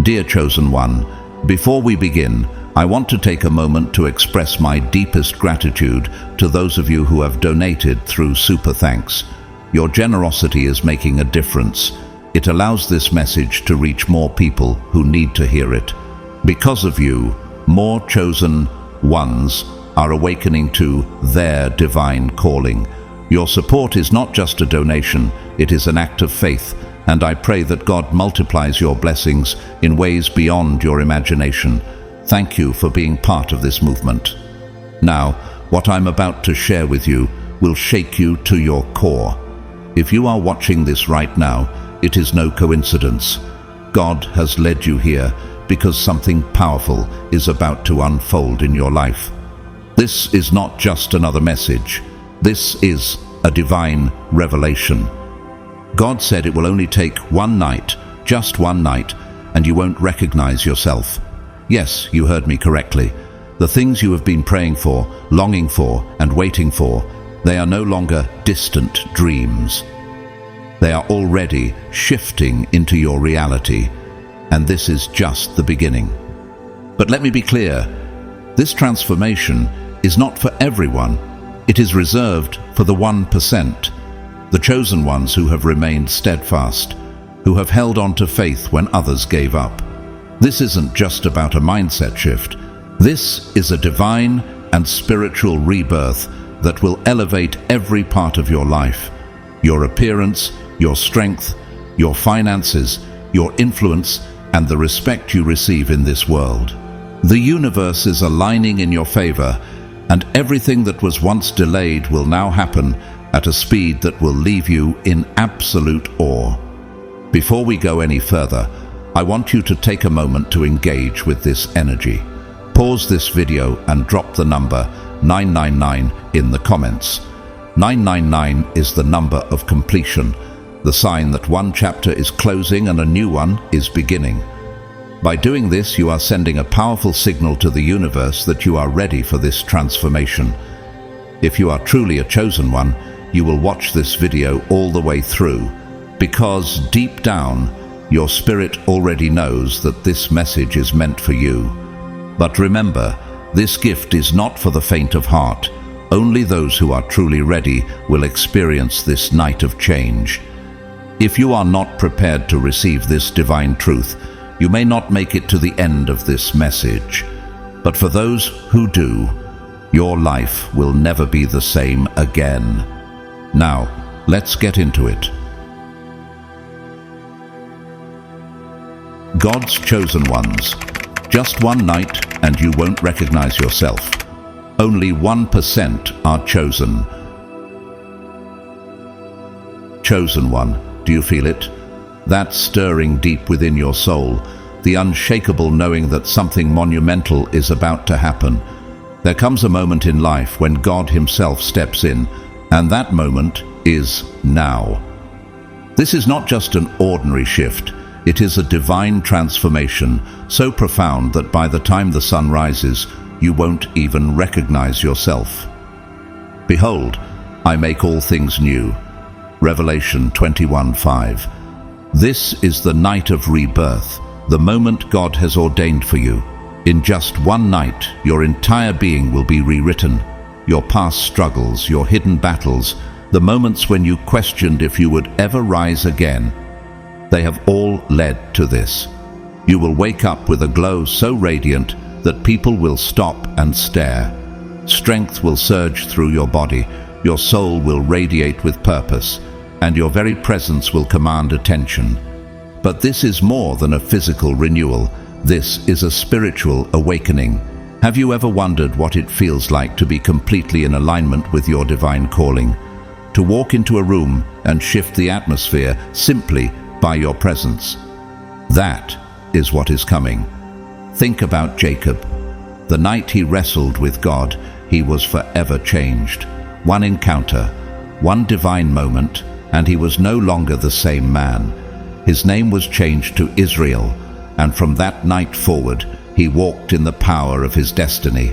Dear Chosen One, before we begin, I want to take a moment to express my deepest gratitude to those of you who have donated through Super Thanks. Your generosity is making a difference. It allows this message to reach more people who need to hear it. Because of you, more chosen ones are awakening to their divine calling. Your support is not just a donation, it is an act of faith, and I pray that God multiplies your blessings in ways beyond your imagination. Thank you for being part of this movement. Now, what I'm about to share with you will shake you to your core. If you are watching this right now, it is no coincidence. God has led you here because something powerful is about to unfold in your life. This is not just another message. This is a divine revelation. God said it will only take one night, just one night, and you won't recognize yourself. Yes, you heard me correctly. The things you have been praying for, longing for, and waiting for, they are no longer distant dreams. They are already shifting into your reality, and this is just the beginning. But let me be clear, this transformation is not for everyone. It is reserved for the 1%, the chosen ones who have remained steadfast, who have held on to faith when others gave up. This isn't just about a mindset shift. This is a divine and spiritual rebirth that will elevate every part of your life. Your appearance, your strength, your finances, your influence, and the respect you receive in this world. The universe is aligning in your favor, and everything that was once delayed will now happen at a speed that will leave you in absolute awe. Before we go any further, I want you to take a moment to engage with this energy. Pause this video and drop the number 999 in the comments. 999 is the number of completion, the sign that one chapter is closing and a new one is beginning. By doing this, you are sending a powerful signal to the universe that you are ready for this transformation. If you are truly a chosen one, you will watch this video all the way through, because deep down, your spirit already knows that this message is meant for you. But remember, this gift is not for the faint of heart. Only those who are truly ready will experience this night of change. If you are not prepared to receive this divine truth, you may not make it to the end of this message. But for those who do, your life will never be the same again. Now, let's get into it. God's chosen ones. Just one night and you won't recognize yourself. Only 1% are chosen. Chosen one, do you feel it? That stirring deep within your soul, the unshakable knowing that something monumental is about to happen. There comes a moment in life when God Himself steps in, and that moment is now. This is not just an ordinary shift. It is a divine transformation, so profound that by the time the sun rises, you won't even recognize yourself. Behold, I make all things new. Revelation 21:5. This is the night of rebirth, the moment God has ordained for you. In just one night, your entire being will be rewritten. Your past struggles, your hidden battles, the moments when you questioned if you would ever rise again, they have all led to this. You will wake up with a glow so radiant that people will stop and stare. Strength will surge through your body, your soul will radiate with purpose, and your very presence will command attention. But this is more than a physical renewal. This is a spiritual awakening. Have you ever wondered what it feels like to be completely in alignment with your divine calling? To walk into a room and shift the atmosphere simply by your presence. That is what is coming. Think about Jacob. The night he wrestled with God, he was forever changed. One encounter, one divine moment, and he was no longer the same man. His name was changed to Israel, and from that night forward, he walked in the power of his destiny.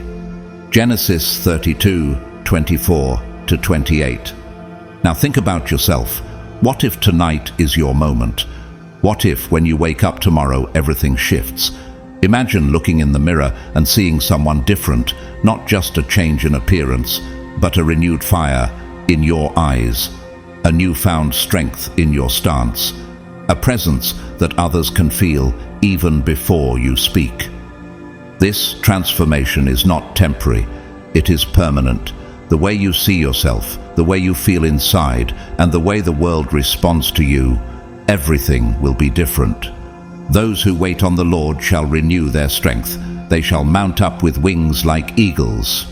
Genesis 32:24-28. Now think about yourself. What if tonight is your moment? What if, when you wake up tomorrow, everything shifts? Imagine looking in the mirror and seeing someone different, not just a change in appearance, but a renewed fire in your eyes, a newfound strength in your stance, a presence that others can feel even before you speak. This transformation is not temporary, it is permanent. The way you see yourself, the way you feel inside, and the way the world responds to you, everything will be different. Those who wait on the Lord shall renew their strength. They shall mount up with wings like eagles.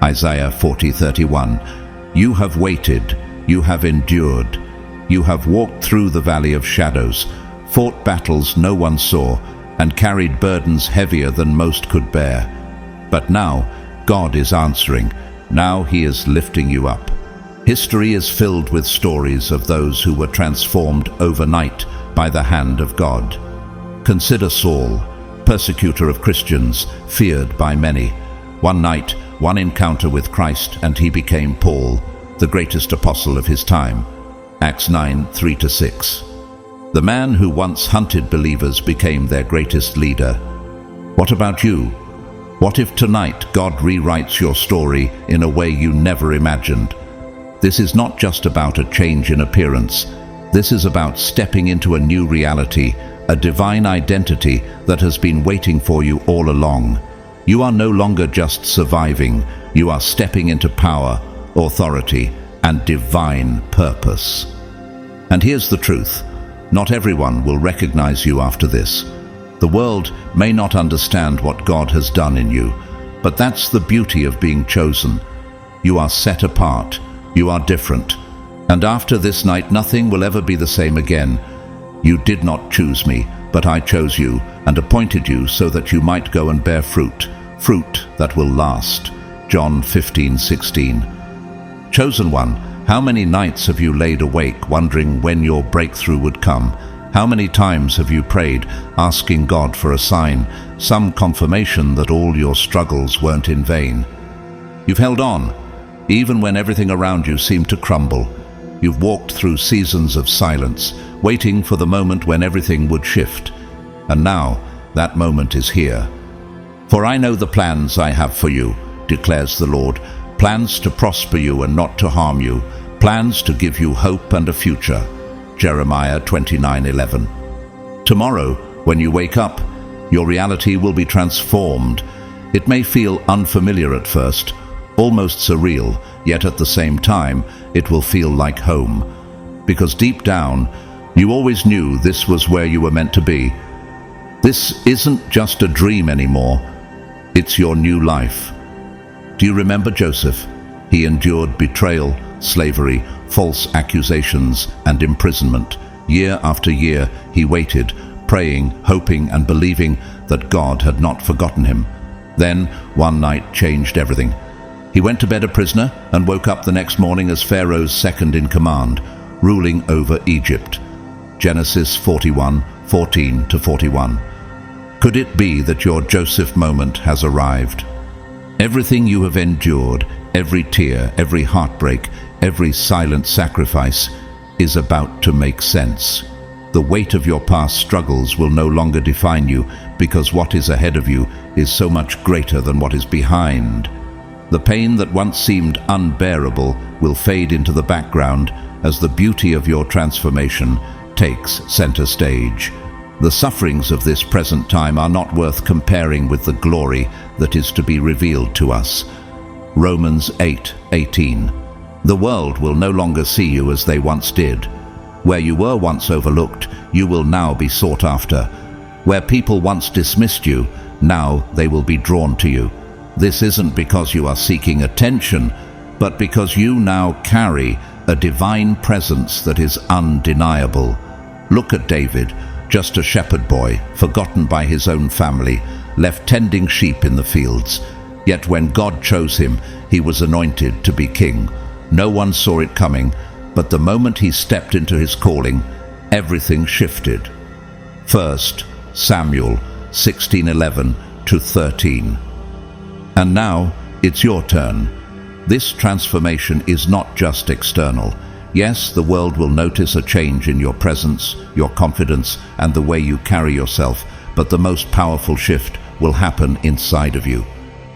Isaiah 40:31. You have waited, you have endured, you have walked through the valley of shadows, fought battles no one saw, and carried burdens heavier than most could bear. But now God is answering. Now He is lifting you up. History is filled with stories of those who were transformed overnight by the hand of God. Consider Saul, persecutor of Christians, feared by many. One night, one encounter with Christ, and he became Paul, the greatest apostle of his time. Acts 9:3-6. The man who once hunted believers became their greatest leader. What about you? What if tonight God rewrites your story in a way you never imagined? This is not just about a change in appearance. This is about stepping into a new reality, a divine identity that has been waiting for you all along. You are no longer just surviving. You are stepping into power, authority, and divine purpose. And here's the truth. Not everyone will recognize you after this. The world may not understand what God has done in you, but that's the beauty of being chosen. You are set apart. You are different. And after this night, nothing will ever be the same again. You did not choose me, but I chose you and appointed you so that you might go and bear fruit, fruit that will last. John 15:16. Chosen one, how many nights have you laid awake wondering when your breakthrough would come? How many times have you prayed, asking God for a sign, some confirmation that all your struggles weren't in vain? You've held on, even when everything around you seemed to crumble. You've walked through seasons of silence, waiting for the moment when everything would shift. And now, that moment is here. For I know the plans I have for you, declares the Lord, plans to prosper you and not to harm you, plans to give you hope and a future. Jeremiah 29:11. Tomorrow, when you wake up, your reality will be transformed. It may feel unfamiliar at first, almost surreal, yet at the same time, it will feel like home. Because deep down, you always knew this was where you were meant to be. This isn't just a dream anymore. It's your new life. Do you remember Joseph? He endured betrayal, slavery, false accusations, and imprisonment. Year after year, he waited, praying, hoping, and believing that God had not forgotten him. Then, one night changed everything. He went to bed a prisoner and woke up the next morning as Pharaoh's second in command, ruling over Egypt. Genesis 41:14-41. Could it be that your Joseph moment has arrived? Everything you have endured, every tear, every heartbreak, every silent sacrifice is about to make sense. The weight of your past struggles will no longer define you, because what is ahead of you is so much greater than what is behind. The pain that once seemed unbearable will fade into the background as the beauty of your transformation takes center stage. The sufferings of this present time are not worth comparing with the glory that is to be revealed to us. Romans 8:18. The world will no longer see you as they once did. Where you were once overlooked, you will now be sought after. Where people once dismissed you, now they will be drawn to you. This isn't because you are seeking attention, but because you now carry a divine presence that is undeniable. Look at David, just a shepherd boy, forgotten by his own family, left tending sheep in the fields. Yet when God chose him, he was anointed to be king. No one saw it coming, but the moment he stepped into his calling, everything shifted. 1 Samuel 16:11-13. And now, it's your turn. This transformation is not just external. Yes, the world will notice a change in your presence, your confidence, and the way you carry yourself, but the most powerful shift will happen inside of you.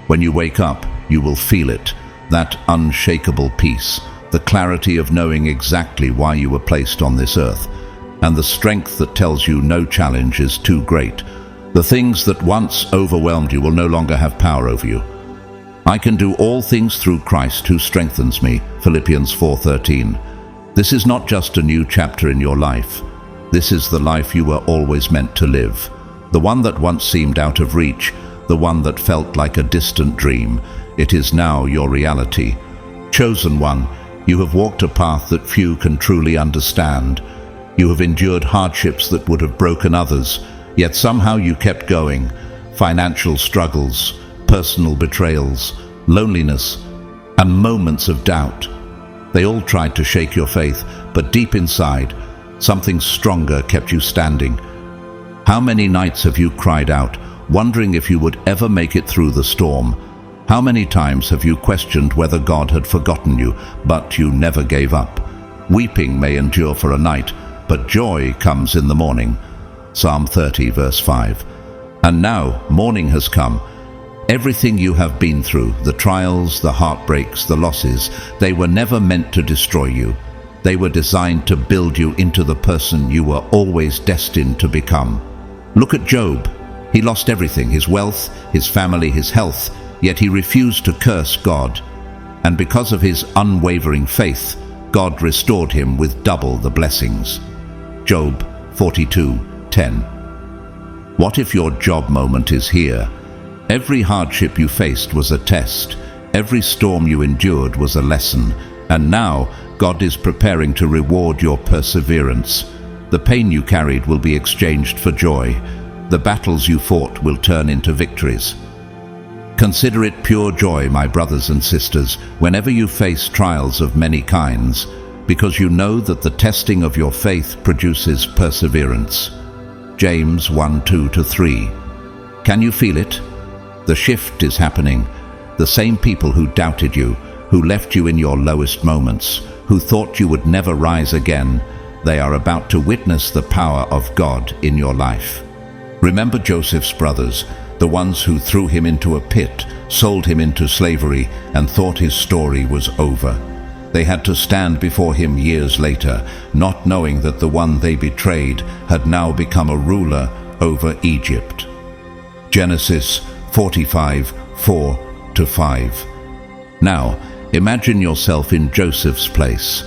When you wake up, you will feel it, that unshakable peace, the clarity of knowing exactly why you were placed on this earth, and the strength that tells you no challenge is too great. The things that once overwhelmed you will no longer have power over you. I can do all things through Christ who strengthens me, Philippians 4:13. This is not just a new chapter in your life. This is the life you were always meant to live. The one that once seemed out of reach, the one that felt like a distant dream. It is now your reality. Chosen one, you have walked a path that few can truly understand. You have endured hardships that would have broken others, yet somehow you kept going. Financial struggles, personal betrayals, loneliness, and moments of doubt. They all tried to shake your faith, but deep inside, something stronger kept you standing. How many nights have you cried out, wondering if you would ever make it through the storm? How many times have you questioned whether God had forgotten you, but you never gave up? Weeping may endure for a night, but joy comes in the morning. Psalm 30, verse 5. And now morning has come. Everything you have been through, the trials, the heartbreaks, the losses, they were never meant to destroy you. They were designed to build you into the person you were always destined to become. Look at Job. He lost everything, his wealth, his family, his health, yet he refused to curse God. And because of his unwavering faith, God restored him with double the blessings. Job 42:10. What if your job moment is here? Every hardship you faced was a test. Every storm you endured was a lesson. And now, God is preparing to reward your perseverance. The pain you carried will be exchanged for joy. The battles you fought will turn into victories. Consider it pure joy, my brothers and sisters, whenever you face trials of many kinds, because you know that the testing of your faith produces perseverance. James 1:2-3. Can you feel it? The shift is happening. The same people who doubted you, who left you in your lowest moments, who thought you would never rise again, they are about to witness the power of God in your life. Remember Joseph's brothers, the ones who threw him into a pit, sold him into slavery, and thought his story was over. They had to stand before him years later, not knowing that the one they betrayed had now become a ruler over Egypt. Genesis 45:4-5. Now, imagine yourself in Joseph's place.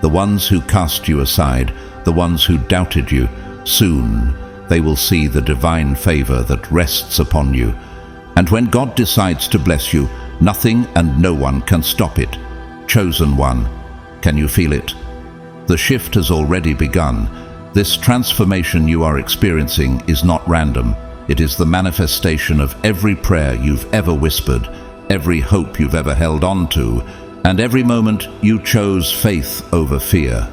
The ones who cast you aside, the ones who doubted you, soon they will see the divine favor that rests upon you. And when God decides to bless you, nothing and no one can stop it. Chosen one, can you feel it? The shift has already begun. This transformation you are experiencing is not random. It is the manifestation of every prayer you've ever whispered, every hope you've ever held on to, and every moment you chose faith over fear.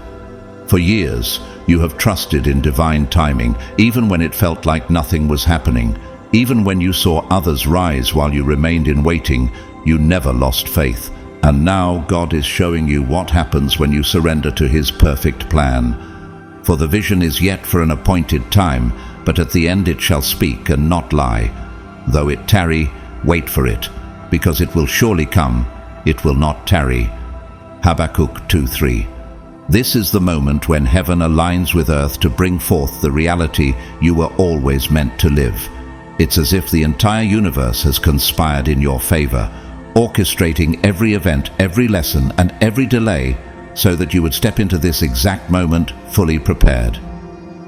For years, you have trusted in divine timing, even when it felt like nothing was happening. Even when you saw others rise while you remained in waiting, you never lost faith. And now God is showing you what happens when you surrender to His perfect plan. For the vision is yet for an appointed time, but at the end it shall speak and not lie. Though it tarry, wait for it, because it will surely come, it will not tarry. Habakkuk 2:3. This is the moment when heaven aligns with earth to bring forth the reality you were always meant to live. It's as if the entire universe has conspired in your favor, orchestrating every event, every lesson, and every delay so that you would step into this exact moment fully prepared.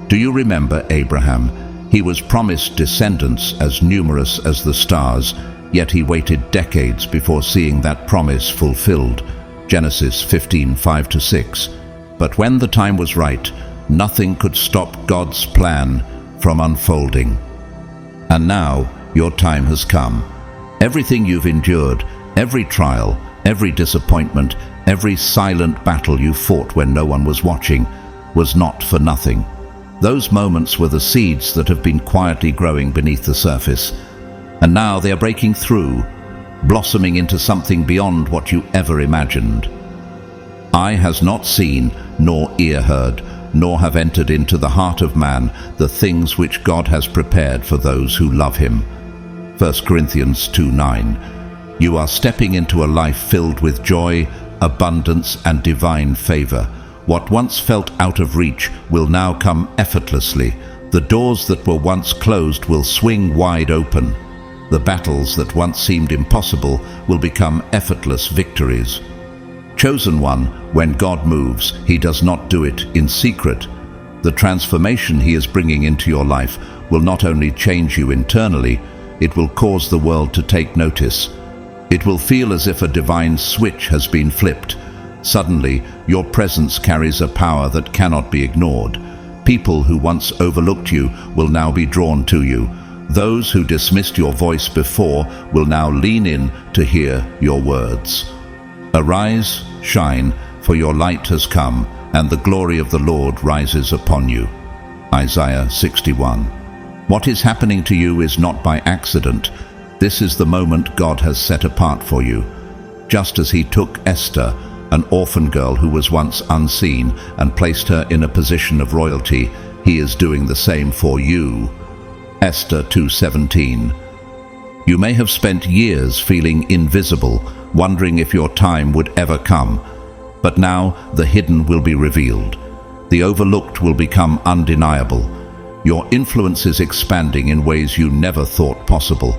Do you remember Abraham? He was promised descendants as numerous as the stars, yet he waited decades before seeing that promise fulfilled. Genesis 15:5-6. But when the time was right, nothing could stop God's plan from unfolding. And now your time has come. Everything you've endured, every trial, every disappointment, every silent battle you fought when no one was watching, was not for nothing. Those moments were the seeds that have been quietly growing beneath the surface. And now they are breaking through, blossoming into something beyond what you ever imagined. Eye has not seen, nor ear heard, nor have entered into the heart of man the things which God has prepared for those who love him. 1 Corinthians 2:9. You are stepping into a life filled with joy, abundance, and divine favor. What once felt out of reach will now come effortlessly. The doors that were once closed will swing wide open. The battles that once seemed impossible will become effortless victories. Chosen one, when God moves, he does not do it in secret. The transformation he is bringing into your life will not only change you internally, it will cause the world to take notice. It will feel as if a divine switch has been flipped. Suddenly, your presence carries a power that cannot be ignored. People who once overlooked you will now be drawn to you. Those who dismissed your voice before will now lean in to hear your words. Arise, shine, for your light has come, and the glory of the Lord rises upon you. Isaiah 61. What is happening to you is not by accident. This is the moment God has set apart for you. Just as he took Esther, an orphan girl who was once unseen, and placed her in a position of royalty, he is doing the same for you. Esther 2:17. You may have spent years feeling invisible, wondering if your time would ever come. But now the hidden will be revealed. The overlooked will become undeniable. Your influence is expanding in ways you never thought possible.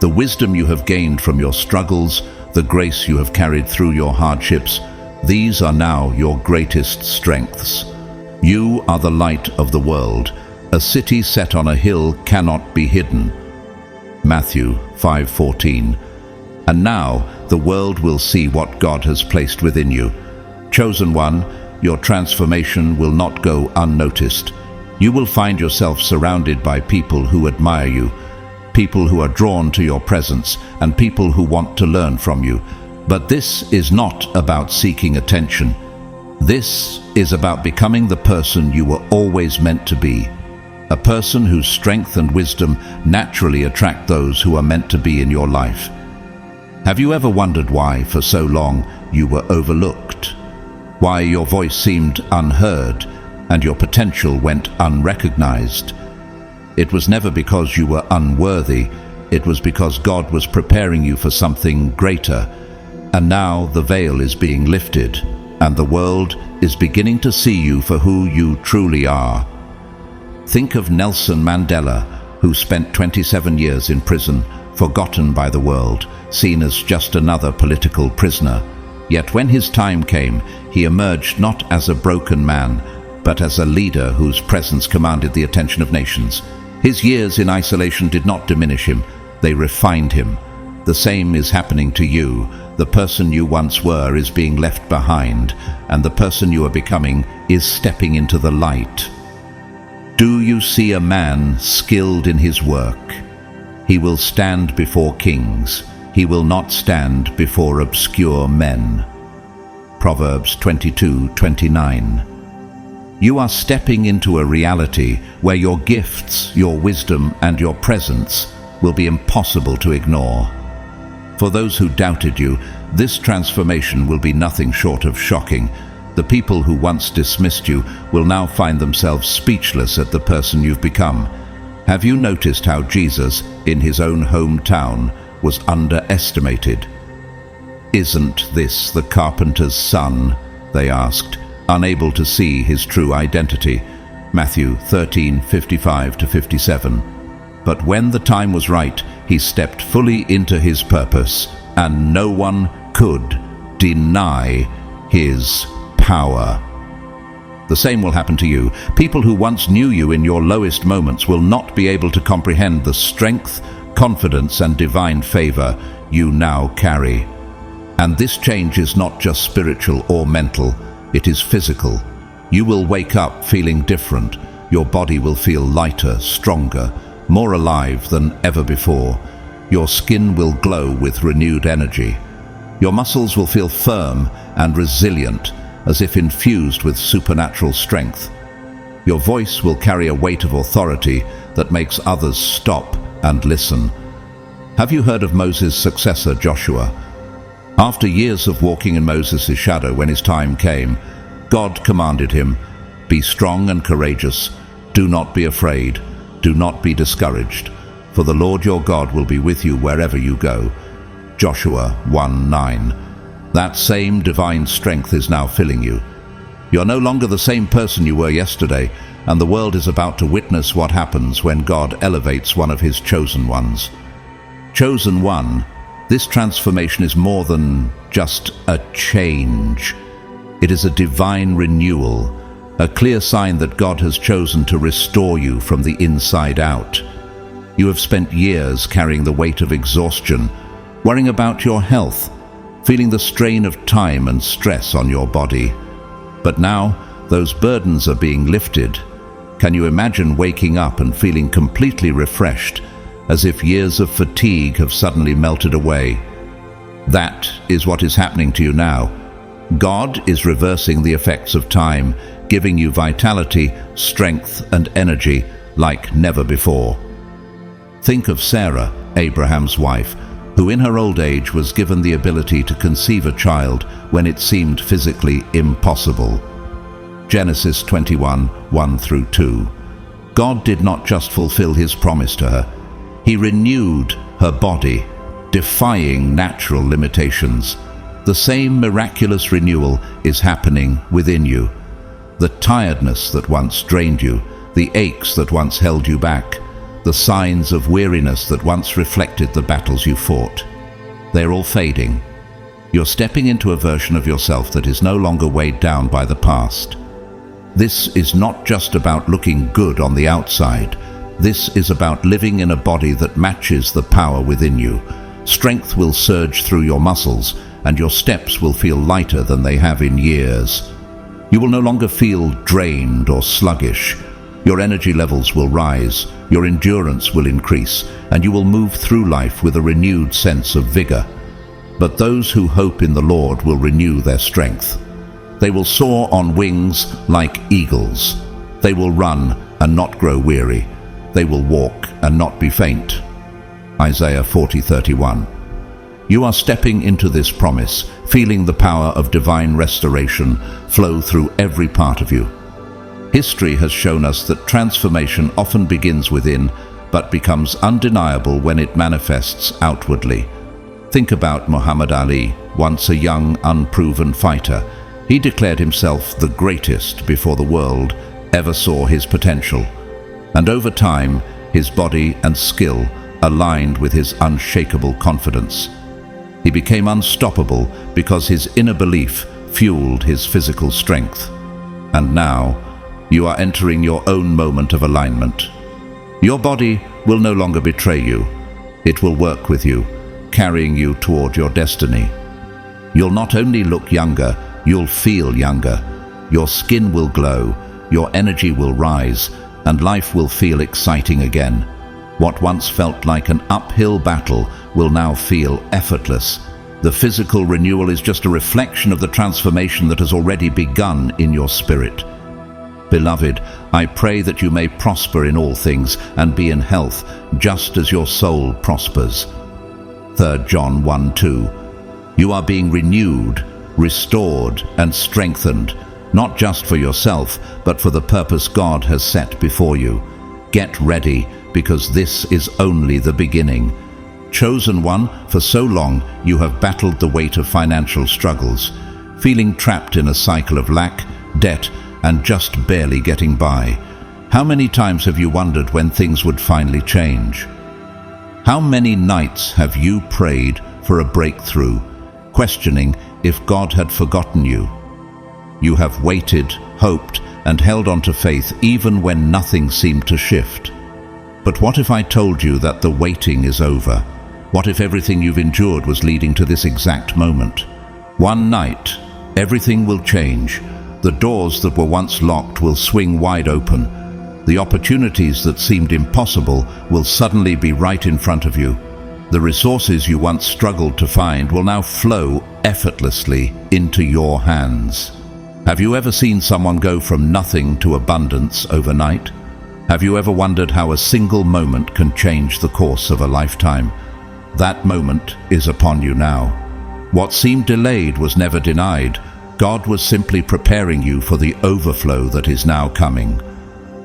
The wisdom you have gained from your struggles, the grace you have carried through your hardships, these are now your greatest strengths. You are the light of the world. A city set on a hill cannot be hidden. Matthew 5:14. And now the world will see what God has placed within you. Chosen one, your transformation will not go unnoticed. You will find yourself surrounded by people who admire you, people who are drawn to your presence, and people who want to learn from you. But this is not about seeking attention. This is about becoming the person you were always meant to be. A person whose strength and wisdom naturally attract those who are meant to be in your life. Have you ever wondered why, for so long, you were overlooked? Why your voice seemed unheard and your potential went unrecognized? It was never because you were unworthy. It was because God was preparing you for something greater. And now the veil is being lifted, and the world is beginning to see you for who you truly are. Think of Nelson Mandela, who spent 27 years in prison, forgotten by the world, seen as just another political prisoner. Yet when his time came, he emerged not as a broken man, but as a leader whose presence commanded the attention of nations. His years in isolation did not diminish him, they refined him. The same is happening to you. The person you once were is being left behind, and the person you are becoming is stepping into the light. Do you see a man skilled in his work? He will stand before kings. He will not stand before obscure men. Proverbs 22:29. You are stepping into a reality where your gifts, your wisdom, and your presence will be impossible to ignore. For those who doubted you, this transformation will be nothing short of shocking. The people who once dismissed you will now find themselves speechless at the person you've become. Have you noticed how Jesus, in his own hometown, was underestimated? "Isn't this the carpenter's son?" they asked, unable to see his true identity. Matthew 13:55-57. But when the time was right, he stepped fully into his purpose, and no one could deny his power. The same will happen to you. People who once knew you in your lowest moments will not be able to comprehend the strength, confidence, and divine favor you now carry. And this change is not just spiritual or mental, it is physical. You will wake up feeling different. Your body will feel lighter, stronger, more alive than ever before. Your skin will glow with renewed energy. Your muscles will feel firm and resilient, as if infused with supernatural strength. Your voice will carry a weight of authority that makes others stop and listen. Have you heard of Moses' successor, Joshua? After years of walking in Moses' shadow, when his time came, God commanded him, "Be strong and courageous. Do not be afraid. Do not be discouraged. For the Lord your God will be with you wherever you go." Joshua 1:9. That same divine strength is now filling you. You're no longer the same person you were yesterday, and the world is about to witness what happens when God elevates one of his chosen ones. Chosen one, this transformation is more than just a change. It is a divine renewal, a clear sign that God has chosen to restore you from the inside out. You have spent years carrying the weight of exhaustion, worrying about your health, feeling the strain of time and stress on your body. But now, those burdens are being lifted. Can you imagine waking up and feeling completely refreshed, as if years of fatigue have suddenly melted away? That is what is happening to you now. God is reversing the effects of time, giving you vitality, strength, and energy like never before. Think of Sarah, Abraham's wife, who in her old age was given the ability to conceive a child when it seemed physically impossible. Genesis 21, 1-2. God did not just fulfill his promise to her. He renewed her body, defying natural limitations. The same miraculous renewal is happening within you. The tiredness that once drained you, the aches that once held you back, the signs of weariness that once reflected the battles you fought, they're all fading. You're stepping into a version of yourself that is no longer weighed down by the past. This is not just about looking good on the outside. This is about living in a body that matches the power within you. Strength will surge through your muscles, and your steps will feel lighter than they have in years. You will no longer feel drained or sluggish. Your energy levels will rise, your endurance will increase, and you will move through life with a renewed sense of vigor. But those who hope in the Lord will renew their strength. They will soar on wings like eagles. They will run and not grow weary. They will walk and not be faint. Isaiah 40:31. You are stepping into this promise, feeling the power of divine restoration flow through every part of you. History has shown us that transformation often begins within, but becomes undeniable when it manifests outwardly. Think about Muhammad Ali, once a young, unproven fighter. He declared himself the greatest before the world ever saw his potential. And over time, his body and skill aligned with his unshakable confidence. He became unstoppable because his inner belief fueled his physical strength. And now, you are entering your own moment of alignment. Your body will no longer betray you. It will work with you, carrying you toward your destiny. You'll not only look younger, you'll feel younger. Your skin will glow, your energy will rise, and life will feel exciting again. What once felt like an uphill battle will now feel effortless. The physical renewal is just a reflection of the transformation that has already begun in your spirit. Beloved, I pray that you may prosper in all things and be in health, just as your soul prospers. 3 John 1:2. You are being renewed, restored, and strengthened, not just for yourself, but for the purpose God has set before you. Get ready, because this is only the beginning. Chosen one, for so long you have battled the weight of financial struggles, feeling trapped in a cycle of lack, debt, and just barely getting by. How many times have you wondered when things would finally change? How many nights have you prayed for a breakthrough, questioning if God had forgotten you? You have waited, hoped, and held on to faith even when nothing seemed to shift. But what if I told you that the waiting is over? What if everything you've endured was leading to this exact moment? One night, everything will change. The doors that were once locked will swing wide open. The opportunities that seemed impossible will suddenly be right in front of you. The resources you once struggled to find will now flow effortlessly into your hands. Have you ever seen someone go from nothing to abundance overnight? Have you ever wondered how a single moment can change the course of a lifetime? That moment is upon you now. What seemed delayed was never denied. God was simply preparing you for the overflow that is now coming.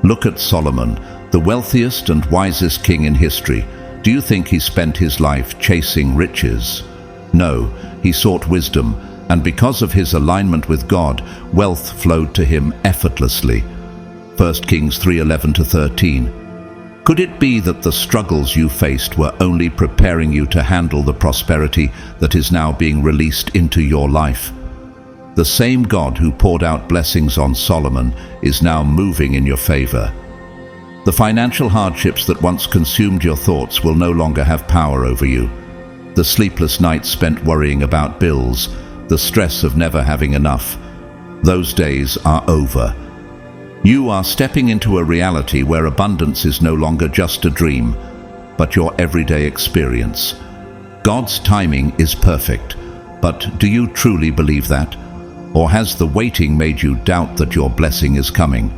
Look at Solomon, the wealthiest and wisest king in history. Do you think he spent his life chasing riches? No, he sought wisdom, and because of his alignment with God, wealth flowed to him effortlessly. 1 Kings 3:11-13. Could it be that the struggles you faced were only preparing you to handle the prosperity that is now being released into your life? The same God who poured out blessings on Solomon is now moving in your favor. The financial hardships that once consumed your thoughts will no longer have power over you. The sleepless nights spent worrying about bills, the stress of never having enough, those days are over. You are stepping into a reality where abundance is no longer just a dream, but your everyday experience. God's timing is perfect, but do you truly believe that? Or has the waiting made you doubt that your blessing is coming?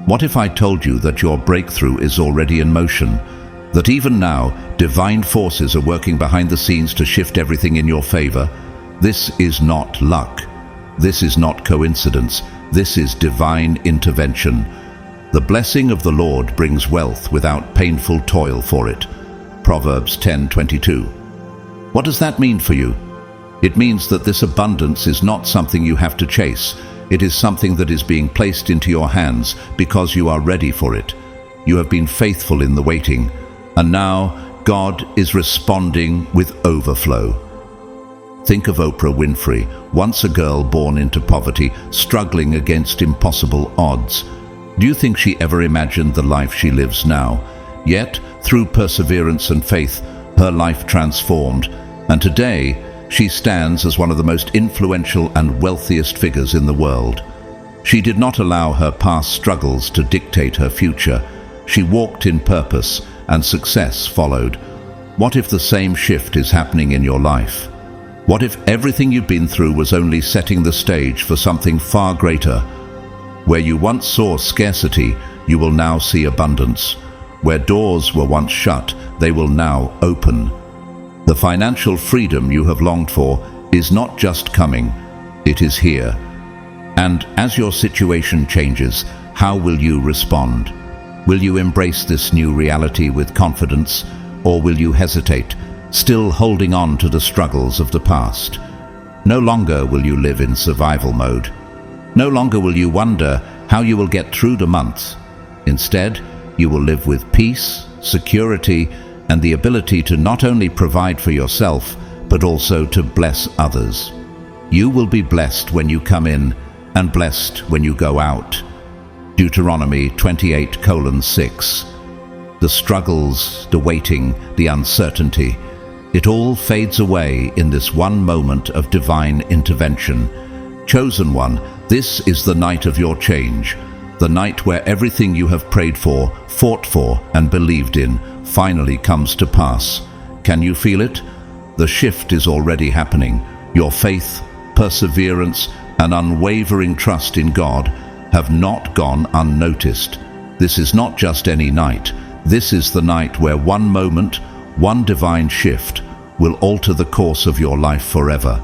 What if I told you that your breakthrough is already in motion? That even now, divine forces are working behind the scenes to shift everything in your favor? This is not luck. This is not coincidence. This is divine intervention. The blessing of the Lord brings wealth without painful toil for it. Proverbs 10:22. What does that mean for you? It means that this abundance is not something you have to chase. It is something that is being placed into your hands because you are ready for it. You have been faithful in the waiting, and now God is responding with overflow. Think of Oprah Winfrey, once a girl born into poverty, struggling against impossible odds. Do you think she ever imagined the life she lives now? Yet, through perseverance and faith, her life transformed, and today, she stands as one of the most influential and wealthiest figures in the world. She did not allow her past struggles to dictate her future. She walked in purpose, and success followed. What if the same shift is happening in your life? What if everything you've been through was only setting the stage for something far greater? Where you once saw scarcity, you will now see abundance. Where doors were once shut, they will now open. The financial freedom you have longed for is not just coming, it is here. And as your situation changes, how will you respond? Will you embrace this new reality with confidence, or will you hesitate, still holding on to the struggles of the past? No longer will you live in survival mode. No longer will you wonder how you will get through the months. Instead, you will live with peace, security, and the ability to not only provide for yourself, but also to bless others. You will be blessed when you come in, and blessed when you go out. Deuteronomy 28:6. The struggles, the waiting, the uncertainty, it all fades away in this one moment of divine intervention. Chosen one, this is the night of your change, the night where everything you have prayed for, fought for, and believed in finally comes to pass. Can you feel it? The shift is already happening. Your faith, perseverance, and unwavering trust in God have not gone unnoticed. This is not just any night. This is the night where one moment, one divine shift, will alter the course of your life forever.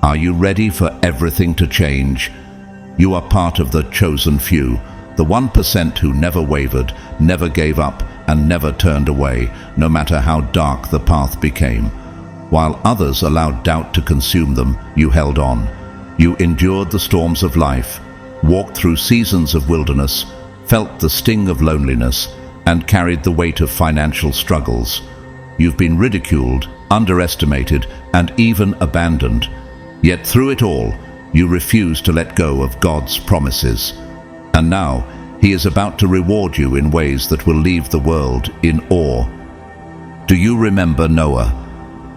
Are you ready for everything to change? You are part of the chosen few, the 1% who never wavered, never gave up, and never turned away, no matter how dark the path became. While others allowed doubt to consume them, you held on. You endured the storms of life, walked through seasons of wilderness, felt the sting of loneliness, and carried the weight of financial struggles. You've been ridiculed, underestimated, and even abandoned. Yet through it all, you refuse to let go of God's promises. And now, He is about to reward you in ways that will leave the world in awe. Do you remember Noah?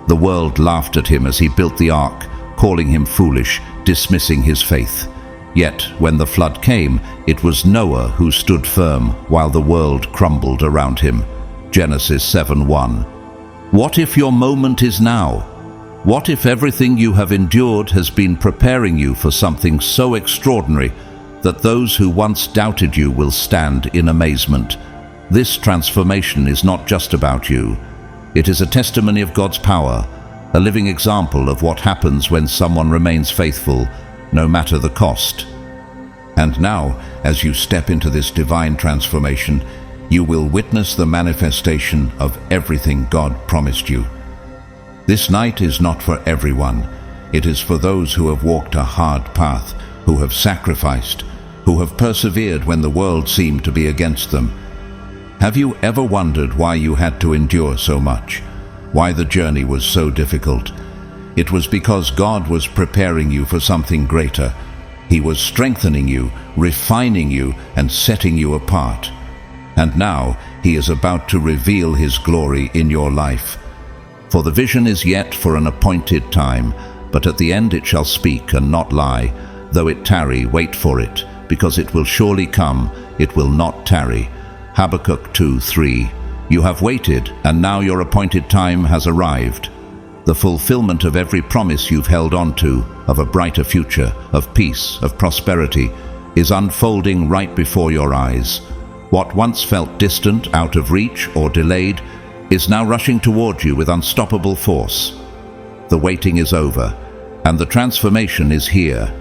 The world laughed at him as he built the ark, calling him foolish, dismissing his faith. Yet, when the flood came, it was Noah who stood firm while the world crumbled around him. Genesis 7:1. What if your moment is now? What if everything you have endured has been preparing you for something so extraordinary that those who once doubted you will stand in amazement? This transformation is not just about you. It is a testimony of God's power, a living example of what happens when someone remains faithful, no matter the cost. And now, as you step into this divine transformation, you will witness the manifestation of everything God promised you. This night is not for everyone. It is for those who have walked a hard path, who have sacrificed, who have persevered when the world seemed to be against them. Have you ever wondered why you had to endure so much? Why the journey was so difficult? It was because God was preparing you for something greater. He was strengthening you, refining you, and setting you apart. And now He is about to reveal His glory in your life. For the vision is yet for an appointed time, but at the end it shall speak and not lie. Though it tarry, wait for it, because it will surely come, it will not tarry. Habakkuk 2:3. You have waited, and now your appointed time has arrived. The fulfillment of every promise you've held on to, of a brighter future, of peace, of prosperity, is unfolding right before your eyes. What once felt distant, out of reach, or delayed, is now rushing toward you with unstoppable force. The waiting is over, and the transformation is here.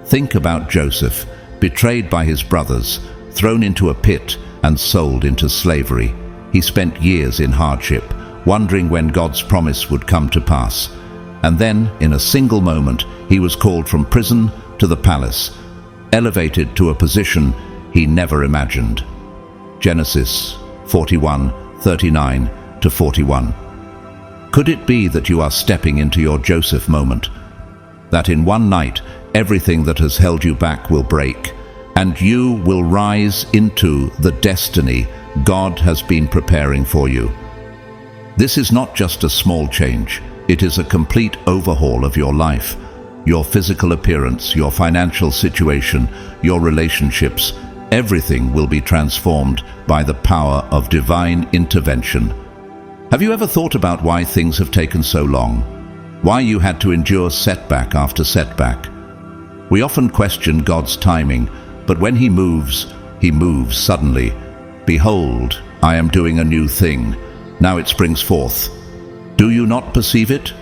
Think about Joseph, betrayed by his brothers, thrown into a pit, and sold into slavery. He spent years in hardship, wondering when God's promise would come to pass. And then, in a single moment, he was called from prison to the palace, elevated to a position he never imagined. Genesis 41:39-41. Could it be that you are stepping into your Joseph moment? That in one night, everything that has held you back will break, and you will rise into the destiny God has been preparing for you. This is not just a small change. It is a complete overhaul of your life, your physical appearance, your financial situation, your relationships. Everything will be transformed by the power of divine intervention. Have you ever thought about why things have taken so long? Why you had to endure setback after setback? We often question God's timing, but when He moves suddenly. Behold, I am doing a new thing. Now it springs forth. Do you not perceive it?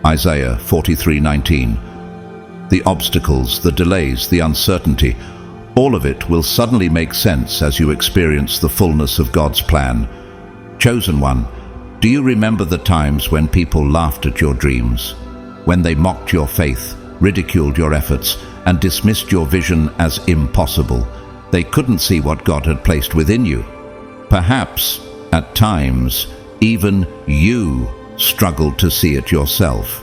Isaiah 43:19. The obstacles, the delays, the uncertainty, all of it will suddenly make sense as you experience the fullness of God's plan. Chosen one, do you remember the times when people laughed at your dreams? When they mocked your faith, ridiculed your efforts, and dismissed your vision as impossible? They couldn't see what God had placed within you. Perhaps, at times, even you struggled to see it yourself.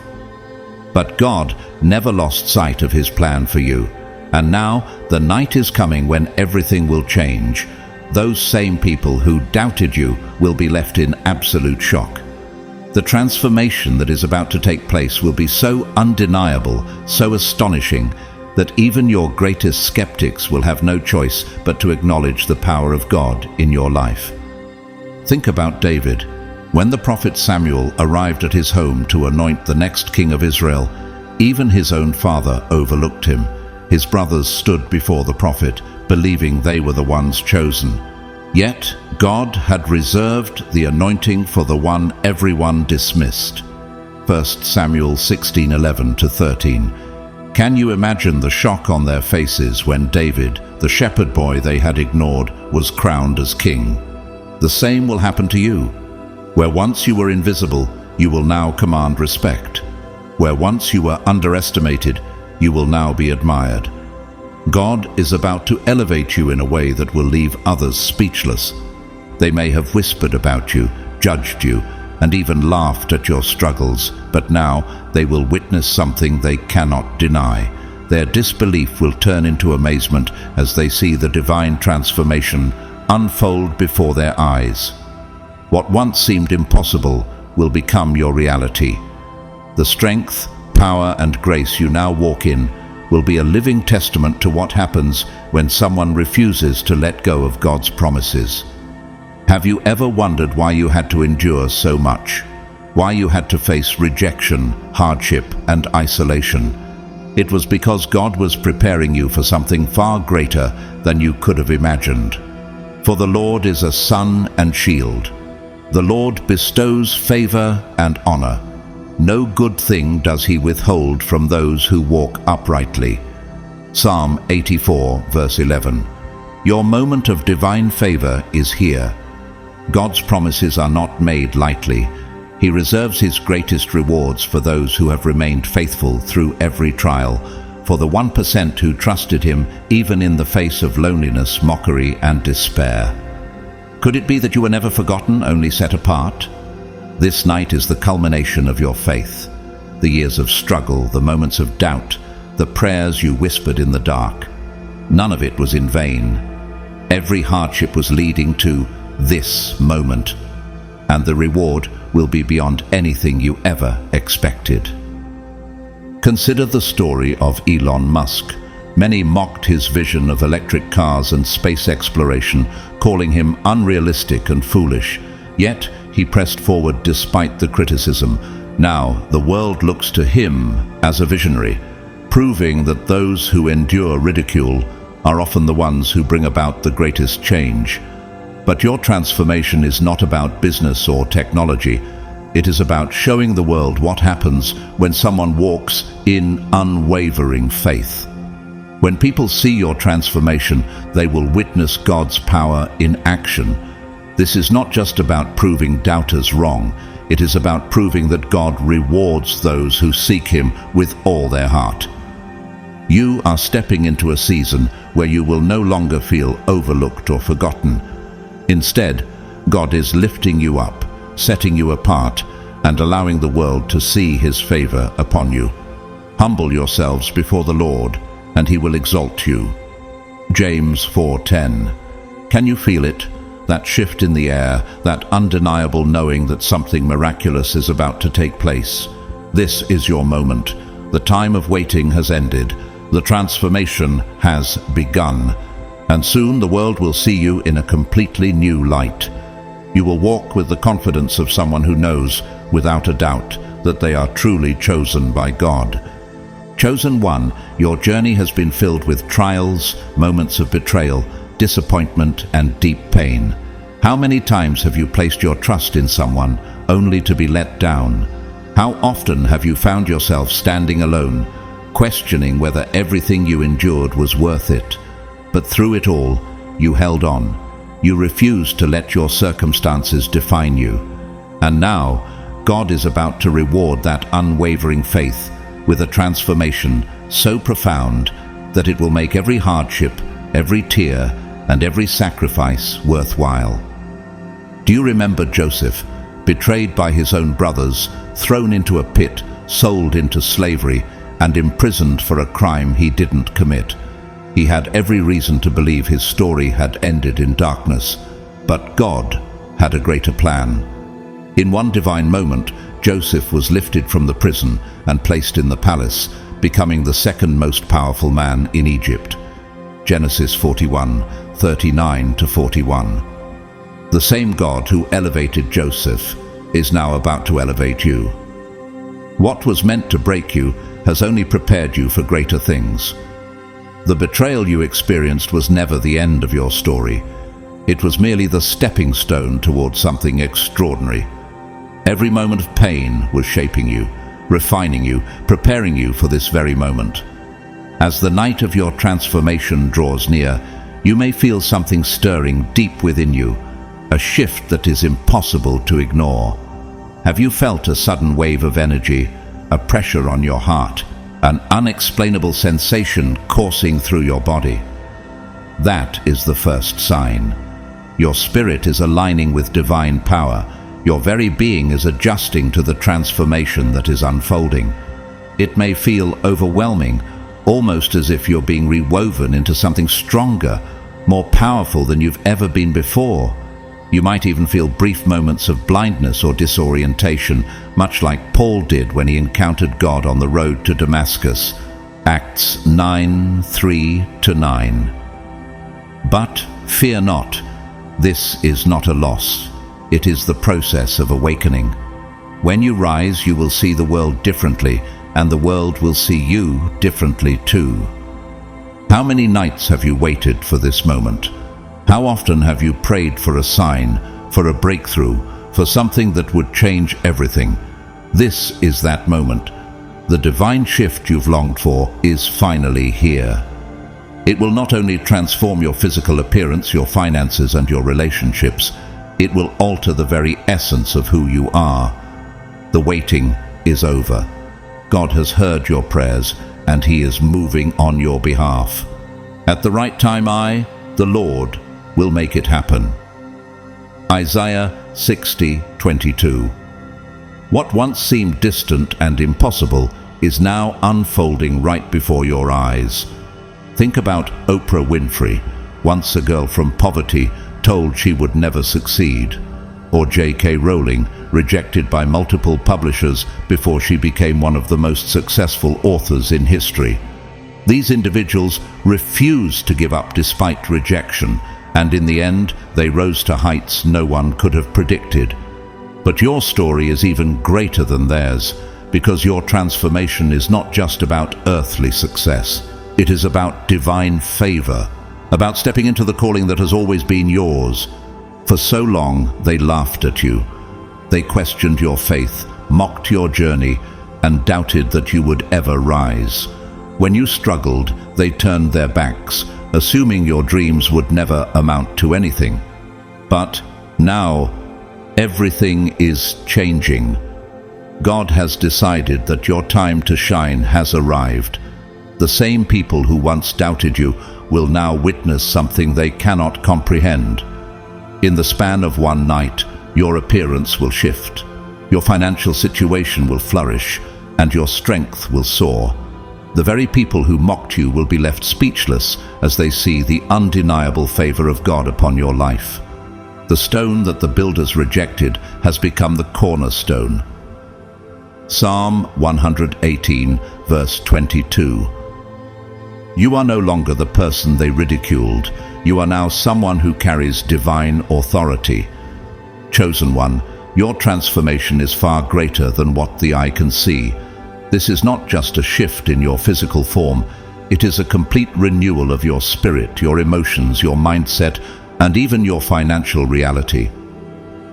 But God never lost sight of His plan for you. And now the night is coming when everything will change. Those same people who doubted you will be left in absolute shock. The transformation that is about to take place will be so undeniable, so astonishing, that even your greatest skeptics will have no choice but to acknowledge the power of God in your life. Think about David. When the prophet Samuel arrived at his home to anoint the next king of Israel, even his own father overlooked him. His brothers stood before the prophet, believing they were the ones chosen. Yet God had reserved the anointing for the one everyone dismissed. 1 Samuel 16:11-13. Can you imagine the shock on their faces when David, the shepherd boy they had ignored, was crowned as king? The same will happen to you. Where once you were invisible, you will now command respect. Where once you were underestimated, you will now be admired. God is about to elevate you in a way that will leave others speechless. They may have whispered about you, judged you, and even laughed at your struggles, but now they will witness something they cannot deny. Their disbelief will turn into amazement as they see the divine transformation unfold before their eyes. What once seemed impossible will become your reality. The strength, power, and grace you now walk in will be a living testament to what happens when someone refuses to let go of God's promises. Have you ever wondered why you had to endure so much? Why you had to face rejection, hardship, and isolation? It was because God was preparing you for something far greater than you could have imagined. For the Lord is a sun and shield. The Lord bestows favor and honor. No good thing does he withhold from those who walk uprightly. Psalm 84, verse 11. Your moment of divine favor is here. God's promises are not made lightly. He reserves his greatest rewards for those who have remained faithful through every trial, for the 1% who trusted him even in the face of loneliness, mockery, and despair. Could it be that you were never forgotten, only set apart? This night is the culmination of your faith. The years of struggle, the moments of doubt, the prayers you whispered in the dark. None of it was in vain. Every hardship was leading to this moment, and the reward will be beyond anything you ever expected. Consider the story of Elon Musk. Many mocked his vision of electric cars and space exploration, calling him unrealistic and foolish. Yet he pressed forward despite the criticism. Now the world looks to him as a visionary, proving that those who endure ridicule are often the ones who bring about the greatest change. But your transformation is not about business or technology. It is about showing the world what happens when someone walks in unwavering faith. When people see your transformation, they will witness God's power in action. This is not just about proving doubters wrong. It is about proving that God rewards those who seek him with all their heart. You are stepping into a season where you will no longer feel overlooked or forgotten. Instead, God is lifting you up, setting you apart, and allowing the world to see his favor upon you. Humble yourselves before the Lord, and he will exalt you. James 4:10. Can you feel it? That shift in the air, that undeniable knowing that something miraculous is about to take place. This is your moment. The time of waiting has ended. The transformation has begun. And soon the world will see you in a completely new light. You will walk with the confidence of someone who knows, without a doubt, that they are truly chosen by God. Chosen one, your journey has been filled with trials, moments of betrayal, disappointment, and deep pain. How many times have you placed your trust in someone only to be let down? How often have you found yourself standing alone, questioning whether everything you endured was worth it? But through it all, you held on. You refused to let your circumstances define you. And now, God is about to reward that unwavering faith with a transformation so profound that it will make every hardship, every tear, and every sacrifice worthwhile. Do you remember Joseph, betrayed by his own brothers, thrown into a pit, sold into slavery, and imprisoned for a crime he didn't commit? He had every reason to believe his story had ended in darkness, but God had a greater plan. In one divine moment, Joseph was lifted from the prison and placed in the palace, becoming the second most powerful man in Egypt. Genesis 41:39-41. The same God who elevated Joseph is now about to elevate you. What was meant to break you has only prepared you for greater things. The betrayal you experienced was never the end of your story. It was merely the stepping stone towards something extraordinary. Every moment of pain was shaping you, refining you, preparing you for this very moment. As the night of your transformation draws near, you may feel something stirring deep within you, a shift that is impossible to ignore. Have you felt a sudden wave of energy, a pressure on your heart, an unexplainable sensation coursing through your body? That is the first sign. Your spirit is aligning with divine power. Your very being is adjusting to the transformation that is unfolding. It may feel overwhelming, almost as if you're being rewoven into something stronger, more powerful than you've ever been before. You might even feel brief moments of blindness or disorientation, much like Paul did when he encountered God on the road to Damascus. Acts 9:3-9. But fear not, this is not a loss. It is the process of awakening. When you rise, you will see the world differently, and the world will see you differently too. How many nights have you waited for this moment? How often have you prayed for a sign, for a breakthrough, for something that would change everything? This is that moment. The divine shift you've longed for is finally here. It will not only transform your physical appearance, your finances, and your relationships, it will alter the very essence of who you are. The waiting is over. God has heard your prayers, and He is moving on your behalf. At the right time, the Lord, will make it happen. Isaiah 60:22. What once seemed distant and impossible is now unfolding right before your eyes. Think about Oprah Winfrey, once a girl from poverty told she would never succeed, or J.K. Rowling, rejected by multiple publishers before she became one of the most successful authors in history. These individuals refused to give up despite rejection, and in the end, they rose to heights no one could have predicted. But your story is even greater than theirs, because your transformation is not just about earthly success. It is about divine favor, about stepping into the calling that has always been yours. For so long, they laughed at you. They questioned your faith, mocked your journey, and doubted that you would ever rise. When you struggled, they turned their backs, assuming your dreams would never amount to anything. But now, everything is changing. God has decided that your time to shine has arrived. The same people who once doubted you will now witness something they cannot comprehend. In the span of one night, your appearance will shift, your financial situation will flourish, and your strength will soar. The very people who mocked you will be left speechless as they see the undeniable favor of God upon your life. The stone that the builders rejected has become the cornerstone. Psalm 118, verse 22. You are no longer the person they ridiculed. You are now someone who carries divine authority. Chosen one, your transformation is far greater than what the eye can see. This is not just a shift in your physical form. It is a complete renewal of your spirit, your emotions, your mindset, and even your financial reality.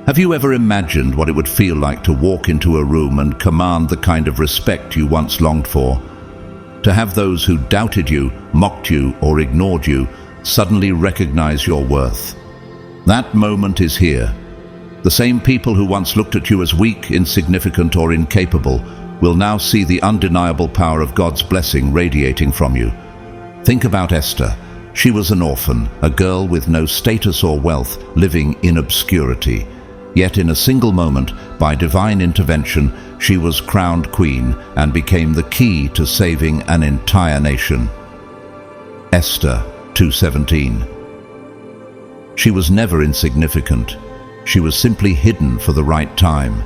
Have you ever imagined what it would feel like to walk into a room and command the kind of respect you once longed for? To have those who doubted you, mocked you, or ignored you suddenly recognize your worth. That moment is here. The same people who once looked at you as weak, insignificant, or incapable will now see the undeniable power of God's blessing radiating from you. Think about Esther. She was an orphan, a girl with no status or wealth, living in obscurity. Yet in a single moment, by divine intervention, she was crowned queen and became the key to saving an entire nation. Esther 2:17. She was never insignificant. She was simply hidden for the right time.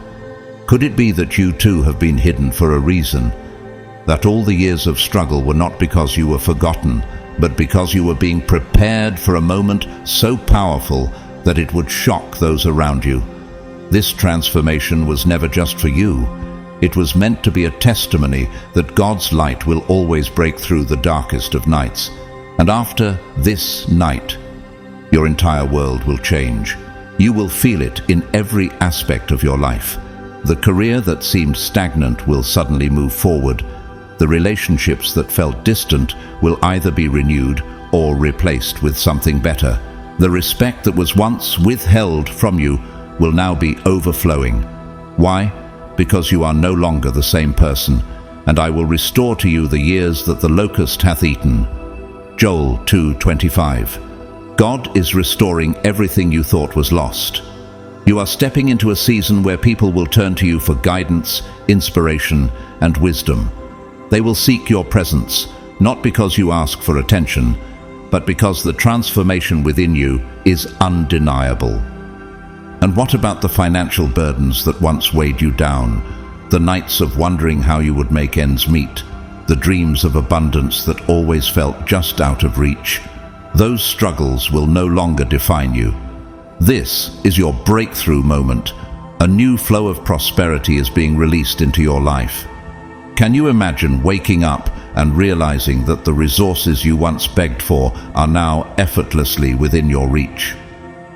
Could it be that you too have been hidden for a reason? That all the years of struggle were not because you were forgotten, but because you were being prepared for a moment so powerful that it would shock those around you. This transformation was never just for you. It was meant to be a testimony that God's light will always break through the darkest of nights. And after this night, your entire world will change. You will feel it in every aspect of your life. The career that seemed stagnant will suddenly move forward. The relationships that felt distant will either be renewed or replaced with something better. The respect that was once withheld from you will now be overflowing. Why? Because you are no longer the same person, and I will restore to you the years that the locust hath eaten. Joel 2:25. God is restoring everything you thought was lost. You are stepping into a season where people will turn to you for guidance, inspiration, and wisdom. They will seek your presence, not because you ask for attention, but because the transformation within you is undeniable. And what about the financial burdens that once weighed you down? The nights of wondering how you would make ends meet? The dreams of abundance that always felt just out of reach? Those struggles will no longer define you. This is your breakthrough moment. A new flow of prosperity is being released into your life. Can you imagine waking up and realizing that the resources you once begged for are now effortlessly within your reach?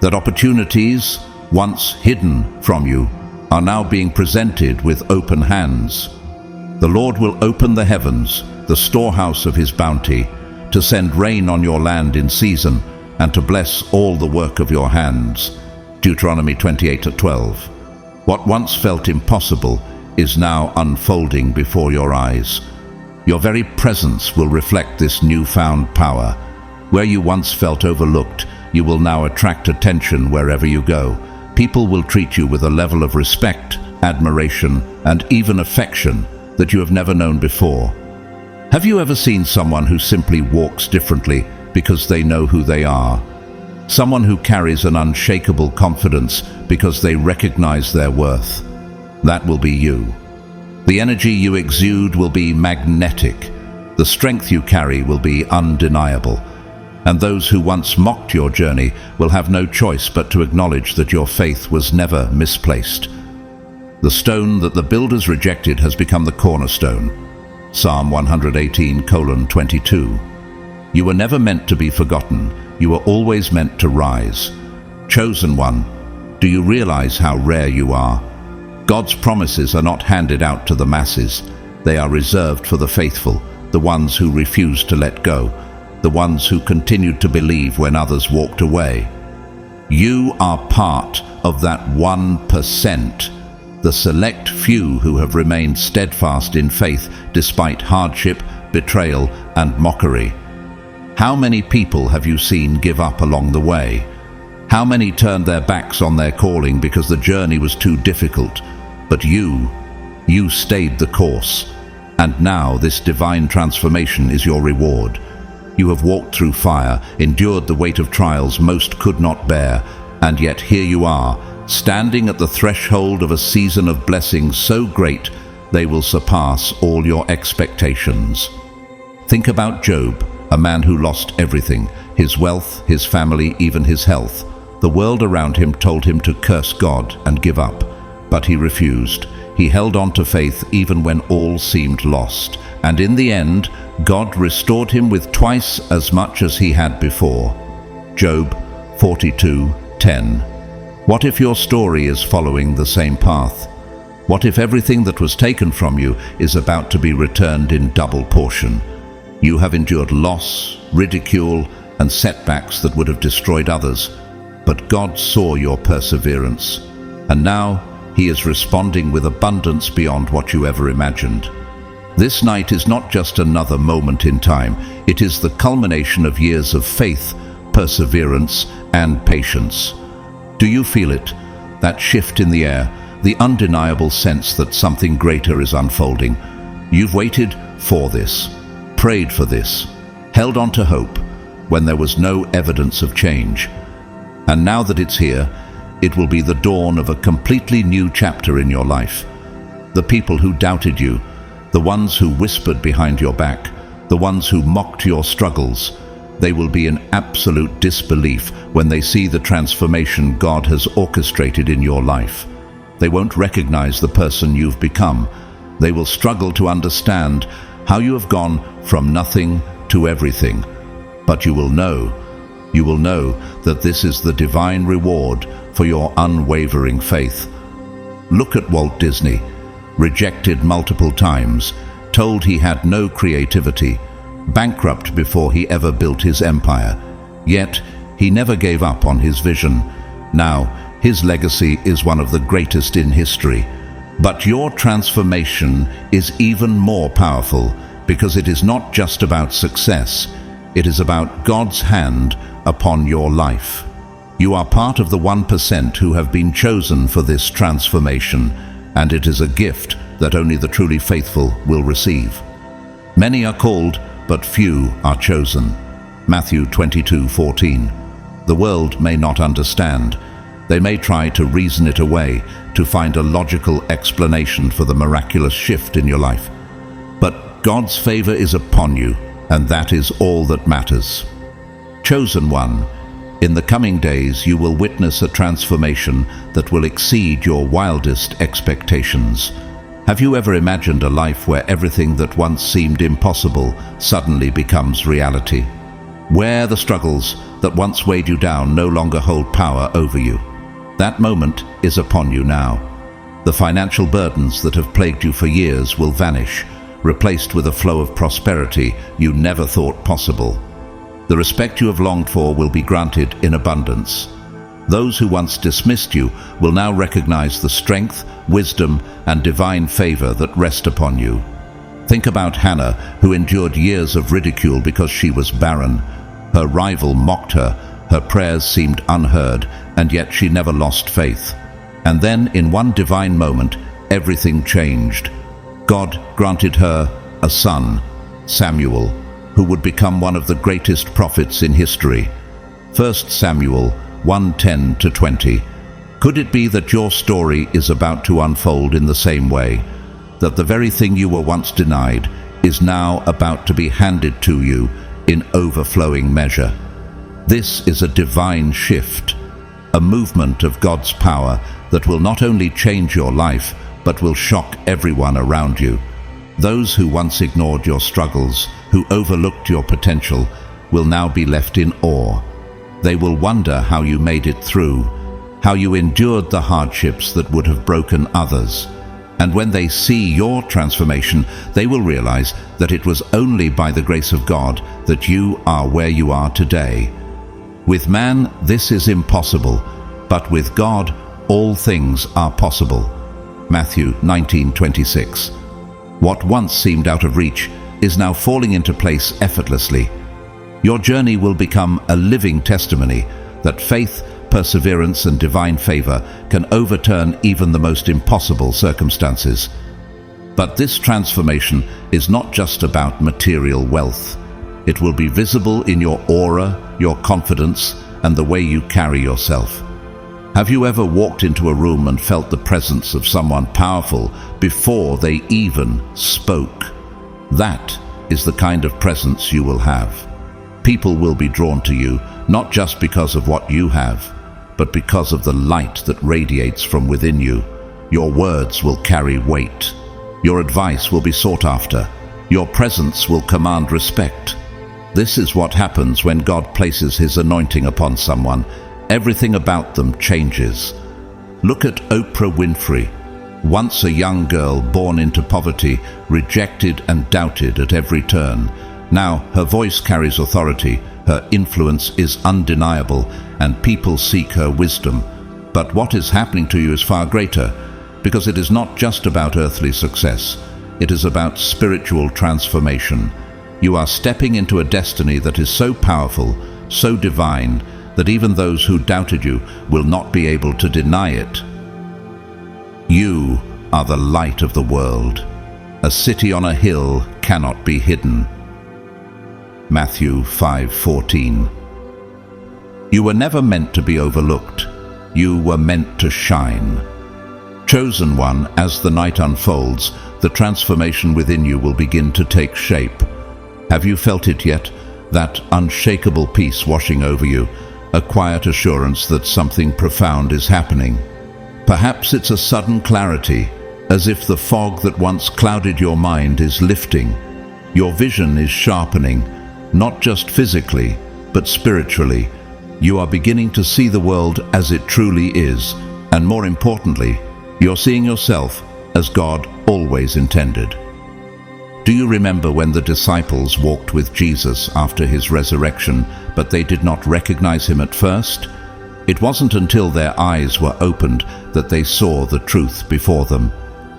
That opportunities, once hidden from you, are now being presented with open hands. The Lord will open the heavens, the storehouse of his bounty, to send rain on your land in season, and to bless all the work of your hands. Deuteronomy 28:12. What once felt impossible is now unfolding before your eyes. Your very presence will reflect this newfound power. Where you once felt overlooked, you will now attract attention wherever you go. People will treat you with a level of respect, admiration, and even affection that you have never known before. Have you ever seen someone who simply walks differently because they know who they are? Someone who carries an unshakable confidence because they recognize their worth. That will be you. The energy you exude will be magnetic. The strength you carry will be undeniable. And those who once mocked your journey will have no choice but to acknowledge that your faith was never misplaced. The stone that the builders rejected has become the cornerstone. Psalm 118:22. You were never meant to be forgotten. You were always meant to rise. Chosen one, do you realize how rare you are? God's promises are not handed out to the masses. They are reserved for the faithful, the ones who refused to let go, the ones who continued to believe when others walked away. You are part of that 1%, the select few who have remained steadfast in faith despite hardship, betrayal, and mockery. How many people have you seen give up along the way? How many turned their backs on their calling because the journey was too difficult? But you stayed the course. And now this divine transformation is your reward. You have walked through fire, endured the weight of trials most could not bear, and yet here you are, standing at the threshold of a season of blessings so great they will surpass all your expectations. Think about Job, a man who lost everything, his wealth, his family, even his health. The world around him told him to curse God and give up, but he refused. He held on to faith even when all seemed lost, and in the end, God restored him with twice as much as he had before. Job 42:10. What if your story is following the same path? What if everything that was taken from you is about to be returned in double portion? You have endured loss, ridicule, and setbacks that would have destroyed others, but God saw your perseverance, and now He is responding with abundance beyond what you ever imagined. This night is not just another moment in time, it is the culmination of years of faith, perseverance, and patience. Do you feel it? That shift in the air, the undeniable sense that something greater is unfolding. You've waited for this, prayed for this, held on to hope when there was no evidence of change. And now that it's here, it will be the dawn of a completely new chapter in your life. The people who doubted you, the ones who whispered behind your back, the ones who mocked your struggles, they will be in absolute disbelief when they see the transformation God has orchestrated in your life. They won't recognize the person you've become. They will struggle to understand how you have gone from nothing to everything. But you will know that this is the divine reward for your unwavering faith. Look at Walt Disney, rejected multiple times, told he had no creativity, bankrupt before he ever built his empire. Yet, he never gave up on his vision. Now, his legacy is one of the greatest in history. But your transformation is even more powerful because it is not just about success. It is about God's hand upon your life. You are part of the 1% who have been chosen for this transformation, and it is a gift that only the truly faithful will receive. Many are called, but few are chosen. Matthew 22:14. The world may not understand. They may try to reason it away, to find a logical explanation for the miraculous shift in your life. But God's favor is upon you, and that is all that matters. Chosen one, in the coming days you will witness a transformation that will exceed your wildest expectations. Have you ever imagined a life where everything that once seemed impossible suddenly becomes reality? Where the struggles that once weighed you down no longer hold power over you? That moment is upon you now. The financial burdens that have plagued you for years will vanish, replaced with a flow of prosperity you never thought possible. The respect you have longed for will be granted in abundance. Those who once dismissed you will now recognize the strength, wisdom, and divine favor that rest upon you. Think about Hannah, who endured years of ridicule because she was barren. Her rival mocked her, her prayers seemed unheard, and yet she never lost faith. And then, in one divine moment, everything changed. God granted her a son, Samuel, who would become one of the greatest prophets in history. 1 Samuel 1:10-20. Could it be that your story is about to unfold in the same way? That the very thing you were once denied is now about to be handed to you in overflowing measure? This is a divine shift, a movement of God's power that will not only change your life, but will shock everyone around you. Those who once ignored your struggles, who overlooked your potential, will now be left in awe. They will wonder how you made it through, how you endured the hardships that would have broken others. And when they see your transformation, they will realize that it was only by the grace of God that you are where you are today. With man, this is impossible, but with God, all things are possible. Matthew 19:26. What once seemed out of reach is now falling into place effortlessly. Your journey will become a living testimony that faith, perseverance, and divine favor can overturn even the most impossible circumstances. But this transformation is not just about material wealth. It will be visible in your aura, your confidence, and the way you carry yourself. Have you ever walked into a room and felt the presence of someone powerful before they even spoke? That is the kind of presence you will have. People will be drawn to you, not just because of what you have, but because of the light that radiates from within you. Your words will carry weight. Your advice will be sought after. Your presence will command respect. This is what happens when God places His anointing upon someone. Everything about them changes. Look at Oprah Winfrey, once a young girl born into poverty, rejected and doubted at every turn. Now her voice carries authority, her influence is undeniable, and people seek her wisdom. But what is happening to you is far greater, because it is not just about earthly success. It is about spiritual transformation. You are stepping into a destiny that is so powerful, so divine, that even those who doubted you will not be able to deny it. You are the light of the world. A city on a hill cannot be hidden. Matthew 5:14. You were never meant to be overlooked. You were meant to shine. Chosen one, as the night unfolds, the transformation within you will begin to take shape. Have you felt it yet? That unshakable peace washing over you, a quiet assurance that something profound is happening. Perhaps it's a sudden clarity, as if the fog that once clouded your mind is lifting. Your vision is sharpening, not just physically, but spiritually. You are beginning to see the world as it truly is, and more importantly, you're seeing yourself as God always intended. Do you remember when the disciples walked with Jesus after his resurrection, but they did not recognize him at first? It wasn't until their eyes were opened that they saw the truth before them.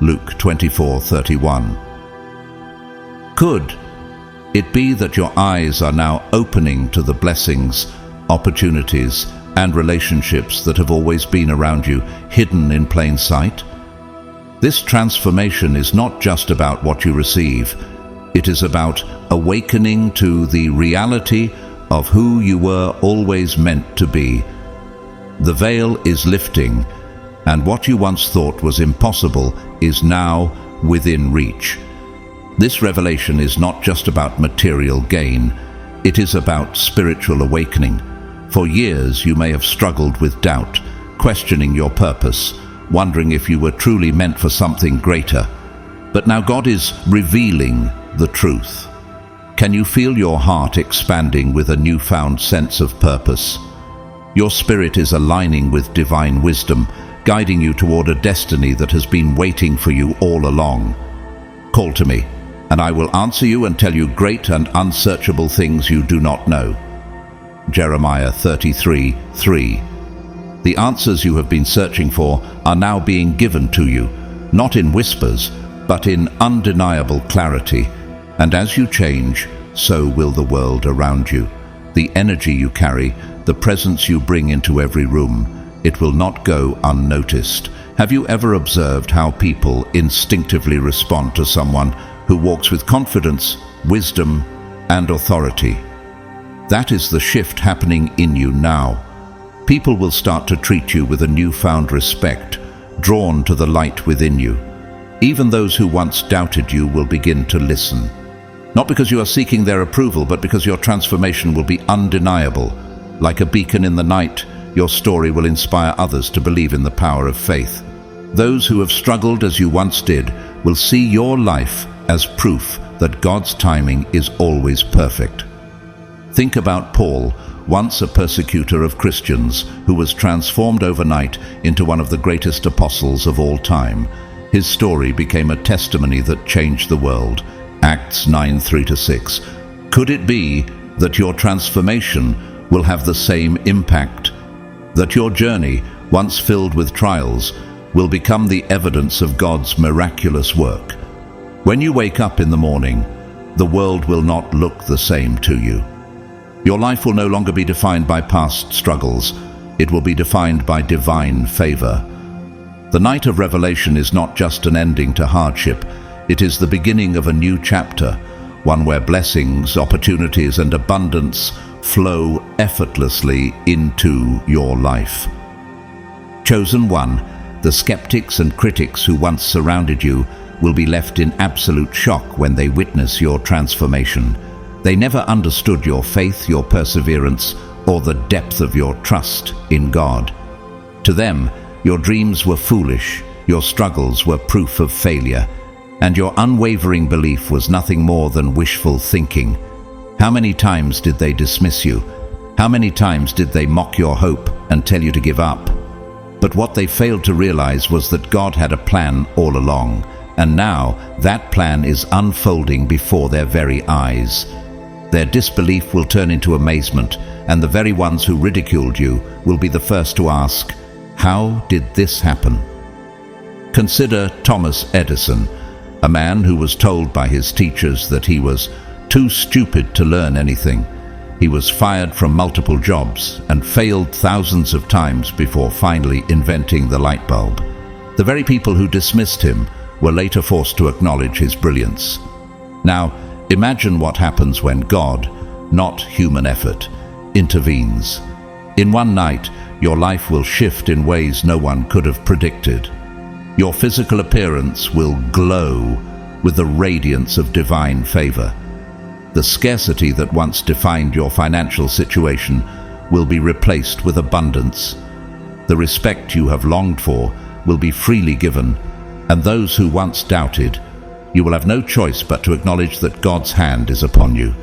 Luke 24:31. Could it be that your eyes are now opening to the blessings, opportunities, and relationships that have always been around you, hidden in plain sight? This transformation is not just about what you receive. It is about awakening to the reality of who you were always meant to be. The veil is lifting, and what you once thought was impossible is now within reach. This revelation is not just about material gain. It is about spiritual awakening. For years you may have struggled with doubt, questioning your purpose, wondering if you were truly meant for something greater. But now God is revealing the truth. Can you feel your heart expanding with a newfound sense of purpose? Your spirit is aligning with divine wisdom, guiding you toward a destiny that has been waiting for you all along. Call to me, and I will answer you and tell you great and unsearchable things you do not know. Jeremiah 33:3. The answers you have been searching for are now being given to you, not in whispers, but in undeniable clarity. And as you change, so will the world around you. The energy you carry, the presence you bring into every room, it will not go unnoticed. Have you ever observed how people instinctively respond to someone who walks with confidence, wisdom, and authority? That is the shift happening in you now. People will start to treat you with a newfound respect, drawn to the light within you. Even those who once doubted you will begin to listen. Not because you are seeking their approval, but because your transformation will be undeniable. Like a beacon in the night, your story will inspire others to believe in the power of faith. Those who have struggled as you once did will see your life as proof that God's timing is always perfect. Think about Paul, once a persecutor of Christians, who was transformed overnight into one of the greatest apostles of all time. His story became a testimony that changed the world. Acts 9:3-6. Could it be that your transformation will have the same impact? That your journey, once filled with trials, will become the evidence of God's miraculous work? When you wake up in the morning, the world will not look the same to you. Your life will no longer be defined by past struggles. It will be defined by divine favor. The night of revelation is not just an ending to hardship. It is the beginning of a new chapter, one where blessings, opportunities, and abundance flow effortlessly into your life. Chosen one, the skeptics and critics who once surrounded you will be left in absolute shock when they witness your transformation. They never understood your faith, your perseverance, or the depth of your trust in God. To them, your dreams were foolish, your struggles were proof of failure, and your unwavering belief was nothing more than wishful thinking. How many times did they dismiss you? How many times did they mock your hope and tell you to give up? But what they failed to realize was that God had a plan all along, and now that plan is unfolding before their very eyes. Their disbelief will turn into amazement, and the very ones who ridiculed you will be the first to ask, "How did this happen?" Consider Thomas Edison, a man who was told by his teachers that he was too stupid to learn anything. He was fired from multiple jobs and failed thousands of times before finally inventing the light bulb. The very people who dismissed him were later forced to acknowledge his brilliance. Now, imagine what happens when God, not human effort, intervenes. In one night, your life will shift in ways no one could have predicted. Your physical appearance will glow with the radiance of divine favor. The scarcity that once defined your financial situation will be replaced with abundance. The respect you have longed for will be freely given, and those who once doubted, you will have no choice but to acknowledge that God's hand is upon you.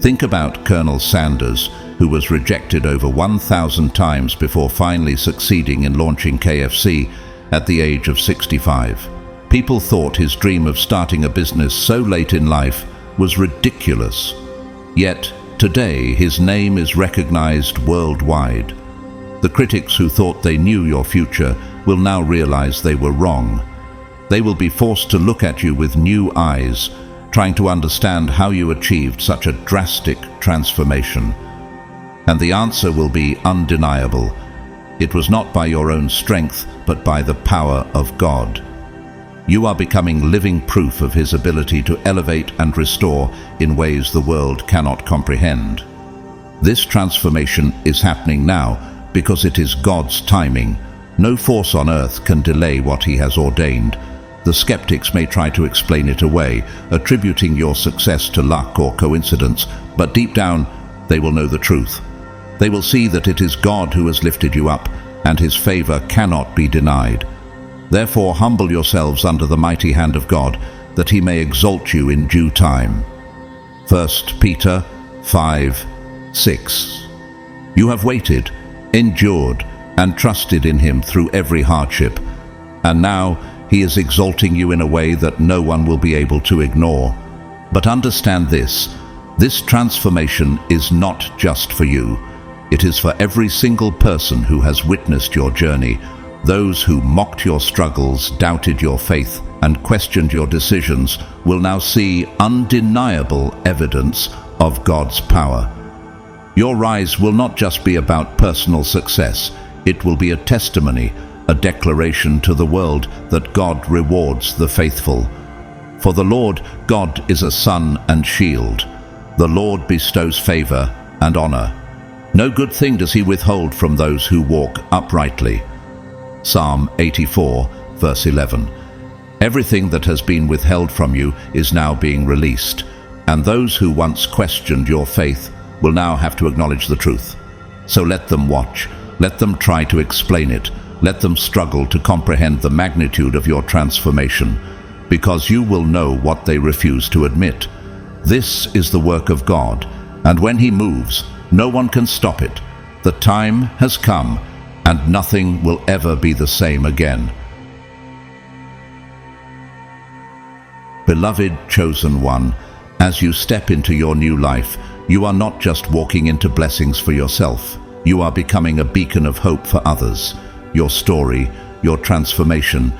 Think about Colonel Sanders, who was rejected over 1,000 times before finally succeeding in launching KFC at the age of 65. People thought his dream of starting a business so late in life was ridiculous. Yet, today, his name is recognized worldwide. The critics who thought they knew your future will now realize they were wrong. They will be forced to look at you with new eyes, trying to understand how you achieved such a drastic transformation. And the answer will be undeniable. It was not by your own strength, but by the power of God. You are becoming living proof of His ability to elevate and restore in ways the world cannot comprehend. This transformation is happening now because it is God's timing. No force on earth can delay what He has ordained. The skeptics may try to explain it away, attributing your success to luck or coincidence, but deep down, they will know the truth. They will see that it is God who has lifted you up, and His favor cannot be denied. Therefore, humble yourselves under the mighty hand of God, that He may exalt you in due time. 1 Peter 5:6. You have waited, endured, and trusted in him through every hardship. And now he is exalting you in a way that no one will be able to ignore. But understand this transformation is not just for you. It is for every single person who has witnessed your journey. Those who mocked your struggles, doubted your faith, and questioned your decisions will now see undeniable evidence of God's power. Your rise will not just be about personal success. It will be a testimony, a declaration to the world that God rewards the faithful. For the Lord God is a sun and shield. The Lord bestows favor and honor. No good thing does he withhold from those who walk uprightly. Psalm 84, verse 11. Everything that has been withheld from you is now being released, and those who once questioned your faith will now have to acknowledge the truth. So let them watch, let them try to explain it, let them struggle to comprehend the magnitude of your transformation, because you will know what they refuse to admit. This is the work of God, and when he moves, no one can stop it. The time has come, and nothing will ever be the same again. Beloved chosen one, as you step into your new life, you are not just walking into blessings for yourself. You are becoming a beacon of hope for others. Your story, your transformation,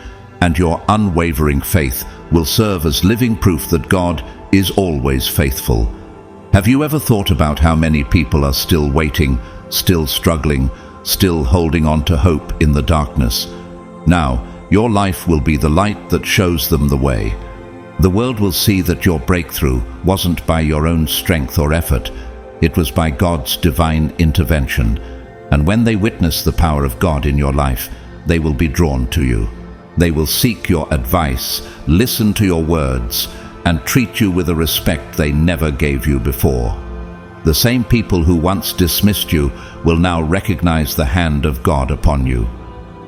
and your unwavering faith will serve as living proof that God is always faithful. Have you ever thought about how many people are still waiting, still struggling, still holding on to hope in the darkness? Now, your life will be the light that shows them the way. The world will see that your breakthrough wasn't by your own strength or effort. It was by God's divine intervention. And when they witness the power of God in your life, they will be drawn to you. They will seek your advice, listen to your words, and treat you with a respect they never gave you before. The same people who once dismissed you will now recognize the hand of God upon you.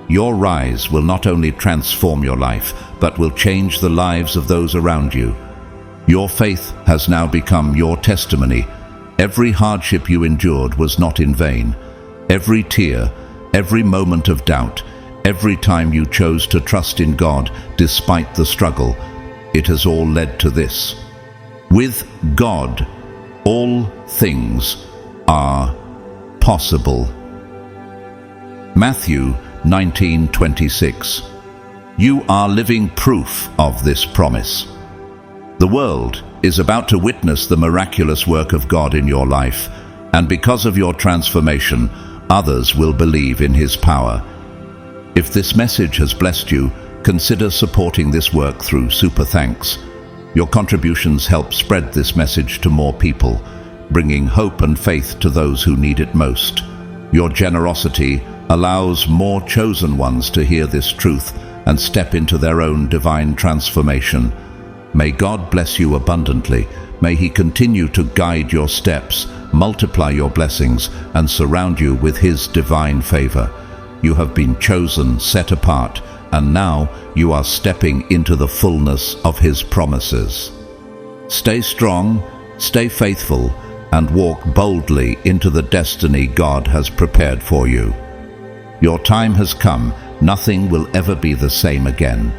Your rise will not only transform your life, but will change the lives of those around you. Your faith has now become your testimony. Every hardship you endured was not in vain. Every tear, every moment of doubt, every time you chose to trust in God despite the struggle, it has all led to this. With God, all things are possible. Matthew 19:26. You are living proof of this promise. The world is about to witness the miraculous work of God in your life, and because of your transformation, others will believe in his power. If this message has blessed you, consider supporting this work through Super Thanks. Your contributions help spread this message to more people, bringing hope and faith to those who need it most. Your generosity allows more chosen ones to hear this truth and step into their own divine transformation. May God bless you abundantly. May he continue to guide your steps, multiply your blessings, and surround you with his divine favor. You have been chosen, set apart, and now you are stepping into the fullness of his promises. Stay strong, stay faithful, and walk boldly into the destiny God has prepared for you. Your time has come. Nothing will ever be the same again.